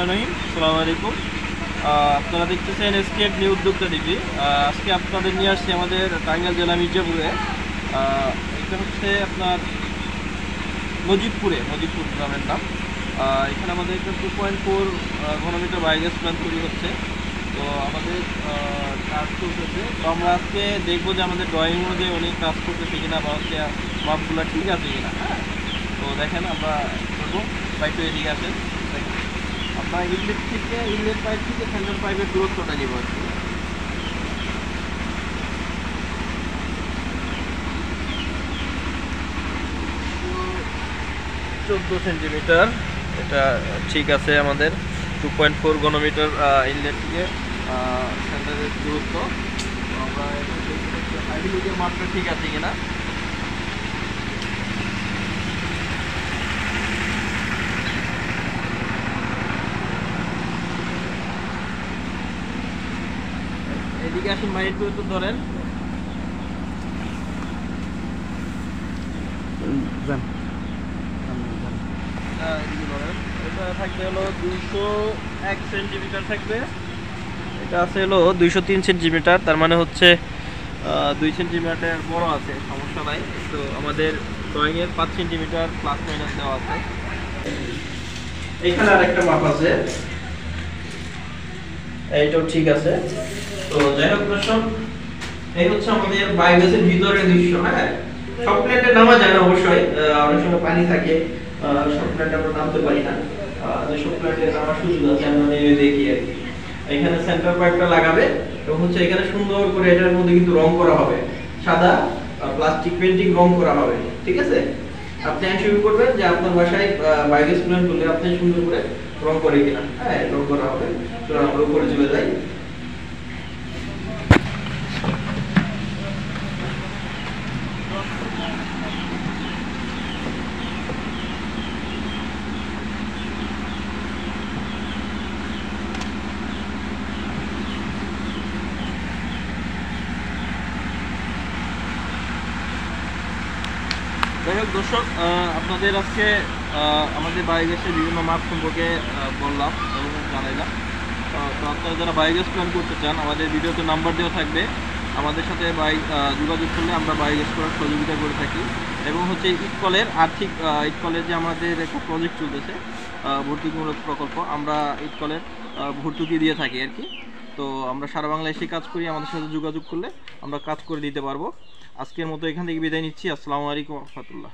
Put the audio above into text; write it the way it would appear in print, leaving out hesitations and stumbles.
রহিম। আসসালামু আলাইকুম। আপনারা দেখতেছেন এসকেপ নিউ উদ্যোক্তা টিভি। আজকে আপনাদের নিয়ে আসছি আমাদের টাঙ্গাইল জেলা মির্জাপুরে। এটা হচ্ছে আপনার মজিবপুর গ্রামের নাম। এখানে আমাদের একটা 2.4 ঘনমিটার বায়োগ্যাস প্ল্যান্ট তৈরি হচ্ছে। তো আমাদের কাজ চলতেছে। তো আমরা আজকে দেখবো যে আমাদের ড্রয়িং অনুযায়ী উনি কাজ করতেছে কিনা বা হচ্ছে মাপগুলো ঠিক আছে কিনা। হ্যাঁ, তো দেখেন আমরা করবো। বাইকটা এদিকে আসেন, দেখেন আপনার ইনলেট পাইপ থেকে সেন্টার পাইপের দূরত্বটা নিব আর কি। 14 সেন্টিমিটার, এটা ঠিক আছে। আমাদের 2.4 ঘনমিটার ইনলেট থেকে সেন্টারের দূরত্ব। তো আমরা হাইড্রোলিকের মাত্রা ঠিক আছে কিনা। এদিকে আসুন, মাইট করে তো ধরেন। এটা থাকবে হলো 201 সেন্টিমিটার থাকবে। এটা আছে হলো 203 সেন্টিমিটার, তার মানে হচ্ছে 2 সেন্টিমিটার বড় আছে, সমস্যা নাই। তো আমাদের ড্রয়িংয়ের 5 সেন্টিমিটার প্লাস মাইনাস দেওয়া আছে। এখানে আরেকটা মাপ আছে, এইটাও ঠিক আছে। তো যাই হোক দর্শক, এই হচ্ছে আমাদের বায়োগ্যাসের ভিতরের দৃশ্য। হ্যাঁ, সব প্ল্যান্টে নামা যায় না অবশ্যই, অনেক সময় পানি থাকে, সব প্ল্যান্টে আমরা নামতে পারি না। যেসব প্ল্যান্টে নামার সুযোগ আছে আমরা নেমে দেখি আর কি। এখানে সেন্টার পাইপটা লাগাবে এবং হচ্ছে এখানে সুন্দর করে এটার মধ্যে কিন্তু রং করা হবে, সাদা প্লাস্টিক পেন্টিং রং করা হবে। ঠিক আছে, আপনি এনশিওর করবেন যে আপনার বাসায় বায়োগ্যাস প্ল্যান্ট করলে আপনি সুন্দর করে রং করে কিনা। হ্যাঁ, রং করা হবে। তো আমরা উপরে চলে যাই। যাই হোক দর্শক, আপনাদের আজকে আমাদের বায়োগ্যাসের বিভিন্ন মাপ সম্পর্কে বললাম এবং জানাইলাম। তো আপনারা যারা বায়োগ্যাস প্ল্যান করতে চান, আমাদের ভিডিওতে নাম্বার দেওয়া থাকবে। আমাদের সাথে যোগাযোগ করলে আমরা বায়োগ্যাস করার সহযোগিতা করে থাকি। এবং হচ্ছে ইটকলের যে আমাদের একটা প্রজেক্ট চলতেছে, ভর্তুকিমূলক প্রকল্প, আমরা ইটকলের ভর্তুকি দিয়ে থাকি আর কি। তো আমরা সারা বাংলায় এসে কাজ করি, আমাদের সাথে যোগাযোগ করলে আমরা কাজ করে দিতে পারবো। আজকের মতো এখান থেকে বিদায় নিচ্ছি। আসসালামু আলাইকুম ওয়া রাহমাতুল্লাহ।